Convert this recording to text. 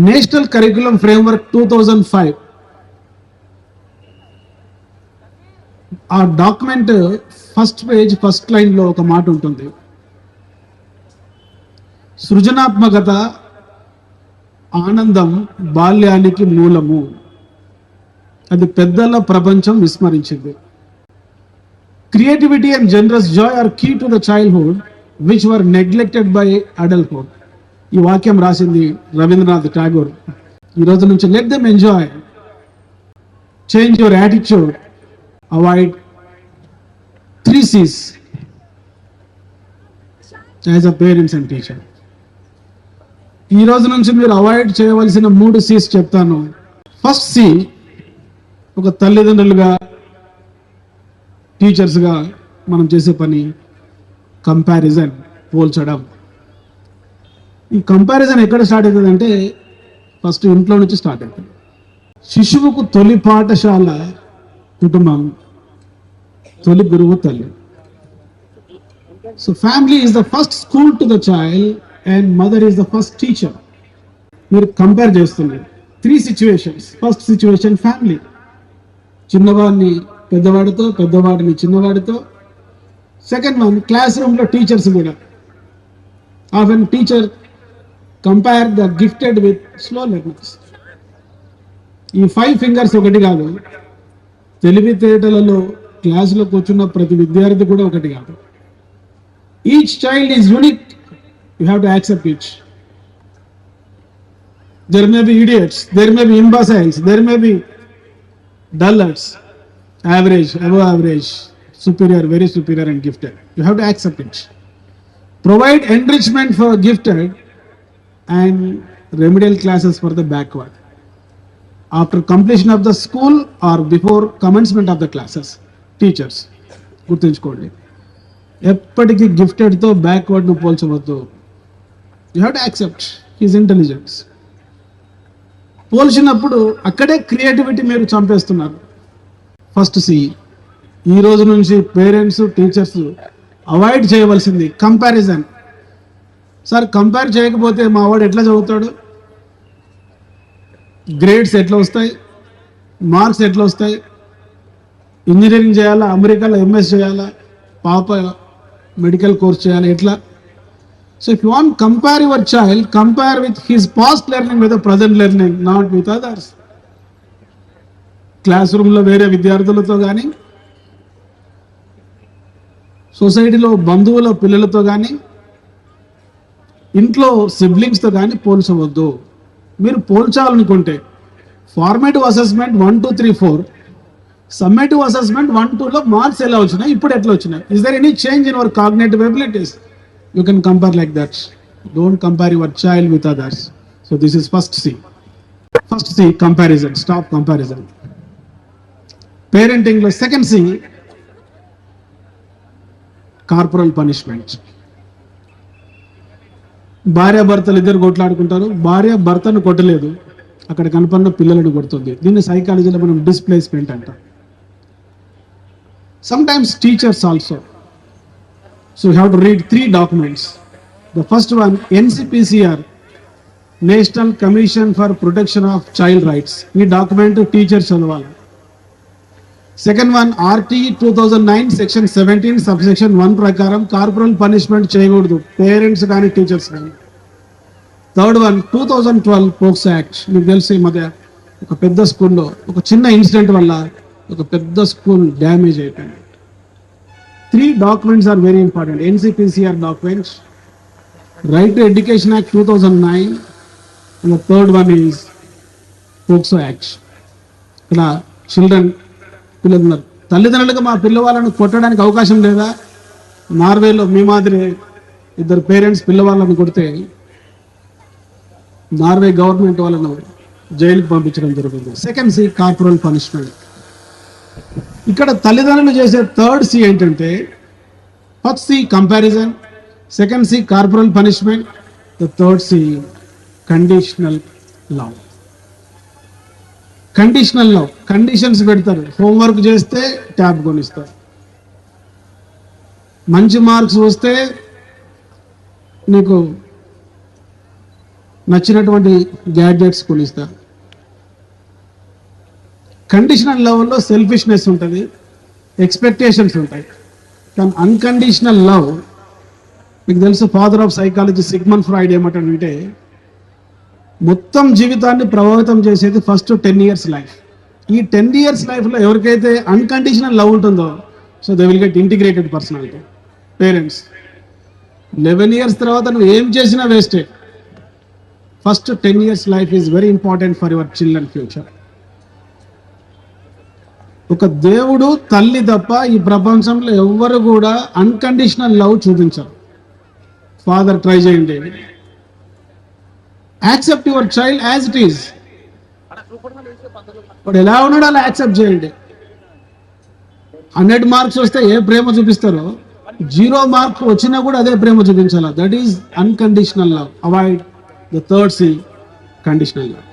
National curriculum framework 2005 ఆ document first page first line లో ఒక మాట ఉంటుంది. సృజనాత్మకత ఆనందం బాల్యానికి మూలము. అది పెద్దల ప్రపంచం విస్మరించింది. Creativity and generous joy are key to the childhood which were neglected by adulthood. ఈ వాక్యం రాసింది రవీంద్రనాథ్ ఠాగూర్. ఈ రోజు నుంచి let them enjoy, change your attitude, avoid 3 C's as a parents and teacher. ఈ రోజు నుంచి మీరు అవాయిడ్ చేయవలసిన 3 C's చెప్తాను. ఫస్ట్ C, ఒక తల్లిదండ్రులుగా టీచర్స్గా మనం చేసే పని కంపారిజన్, పోల్చడం. ఈ కంపారిజన్ ఎక్కడ స్టార్ట్ అవుతుంది అంటే ఫస్ట్ ఇంట్లో నుంచి స్టార్ట్ అవుతుంది. శిశువుకు తొలి పాఠశాల కుటుంబం, తొలి గురువు తల్లి. So family is the first school to the child and mother is the first teacher. మీరు కంపేర్ చేస్తున్నారు 3 situations. ఫస్ట్ సిచ్యువేషన్ ఫ్యామిలీ, చిన్నవాడిని పెద్దవాడితో, పెద్దవాడిని చిన్నవాడితో. సెకండ్ వన్ క్లాస్ రూమ్లో టీచర్స్ కూడా. Often teacher compare the gifted with slow learners. ఈ 5 fingers ఒకటి కాదు. తెలివితేటలలో క్లాసులో కూర్చున్న ప్రతి విద్యార్థి కూడా ఒకటి కాదు. Each child is unique. You have to accept each. there may be idiots, there may be imbeciles, there may be dullards, average, above average, superior, very superior and gifted. You have to accept it. Provide enrichment for gifted and remedial classes for the backward. After completion of the school or before commencement of the classes, teachers గుర్తుంచుకోండి, ఎప్పటికీ గిఫ్టెడ్తో బ్యాక్వర్డ్ను పోల్చవద్దు. You have to accept his intelligence. పోల్చినప్పుడు అక్కడే creativity మీరు చంపేస్తున్నారు. First C, ఈ రోజు నుంచి పేరెంట్స్ టీచర్స్ అవాయిడ్ చేయవలసింది కంపారిజన్. సార్ కంపేర్ చేయకపోతే మా వాడు ఎట్లా చదువుతాడు, గ్రేడ్స్ ఎట్లా వస్తాయి, మార్క్స్ ఎట్లా వస్తాయి, ఇంజనీరింగ్ చేయాలా, అమెరికాలో ఎంఎస్ చేయాలా, పాప మెడికల్ కోర్స్ చేయాలా, ఎట్లా? So if you want to compare your child, compare with his past learning with the present learning, not with others. Class రూమ్లో వేరే విద్యార్థులతో కానీ, సొసైటీలో బంధువుల పిల్లలతో కానీ, ఇంట్లో సిబ్లింగ్స్తో కానీ పోల్చవద్దు. మీరు పోల్చాలనుకుంటే ఫార్మేటివ్ అసెస్మెంట్ 1, 2, 3, 4, సమ్మేటివ్ అసెస్మెంట్ 1, 2లో మార్క్స్ ఎలా వచ్చినాయి, ఇప్పుడు ఎట్లా వచ్చినాయి, is there any change in your cognitive abilities? You can compare like that. Don't compare your child with others. So this is first C. First C, comparison. Stop comparison. Parenting lo second C, corporal punishment. భార్య భర్తలు ఇద్దరు కొట్లాడుకుంటారు, భార్య భర్తను కొట్టలేదు, అక్కడ కనపడిన పిల్లలను కొడుతుంది. దీన్ని సైకాలజీలో మనం డిస్ప్లేస్మెంట్ అంటాం. Sometimes teachers also. So you have to read 3 documents. The first one, NCPCR, National Commission for Protection of Child Rights. ఈ డాక్యుమెంట్ టీచర్స్ చదవాలి. Second one, RTE 2009 section 17 subsection 1 ప్రకారం కార్పొరల్ పనిష్మెంట్ చేయకూడదు, పేరెంట్స్ కానీ teachers కానీ. Third one, 2012 POCSO act. మీకు తెలిసి ఈ మధ్య ఒక పెద్ద స్కూల్లో ఒక చిన్న ఇన్సిడెంట్ వల్ల ఒక పెద్ద స్కూల్ డ్యామేజ్ అయిపోయింది. 3 documents are very important. NCPCR documents, Right to Education Act 2009, and the third one is POCSO Act. ఇలా చిల్డ్రన్ పిల్లలు తల్లిదండ్రులుగా మా పిల్లవాళ్ళను కొట్టడానికి అవకాశం లేదా? నార్వేలో మీ మాదిరి 2 పేరెంట్స్ పిల్లవాళ్ళను కొడితే నార్వే గవర్నమెంట్ వాళ్ళను జైలుకి పంపించడం జరుగుతుంది. Second C, corporal punishment. ఇక్కడ తల్లిదండ్రులు చేసే థర్డ్ సి ఏంటంటే, first C comparison, second C corporal punishment, the third C conditional love. Conditional love, conditions పెడతారు. హోంవర్క్ చేస్తే ట్యాబ్ కొనిస్తారు, మంచి మార్క్స్ వస్తే నీకు నచ్చినటువంటి గ్యాడ్జెట్స్ కొనిస్తారు. కండిషనల్ లవ్లో సెల్ఫిష్నెస్ ఉంటుంది, ఎక్స్పెక్టేషన్స్ ఉంటాయి. కానీ అన్కండిషనల్ లవ్, మీకు తెలుసు father of psychology Sigmund Freud ఏమంటాడంటే మొత్తం జీవితాన్ని ప్రభావితం చేసేది ఫస్ట్ 10 years లైఫ్. ఈ 10 years లైఫ్లో ఎవరికైతే అన్కండిషనల్ లవ్ ఉంటుందో so they will get integrated personality. Parents 11 years తర్వాత నువ్వు ఏం చేసినా వేస్టే. First 10 years life is very important for your children future. ఒక దేవుడు తల్లి తప్ప ఈ ప్రపంచంలో ఎవ్వరు కూడా అన్కండిషనల్ లవ్ చూపించరు. ఫాదర్ ట్రై చేయండి, accept your child as it is. వాడు ఎలా ఉన్నాడో అలా యాక్సెప్ట్ చేయండి. 100 marks వస్తే ఏ ప్రేమ చూపిస్తారో 0 mark వచ్చినా కూడా అదే ప్రేమ చూపించాలి. That is unconditional love. Avoid the third C, conditional love.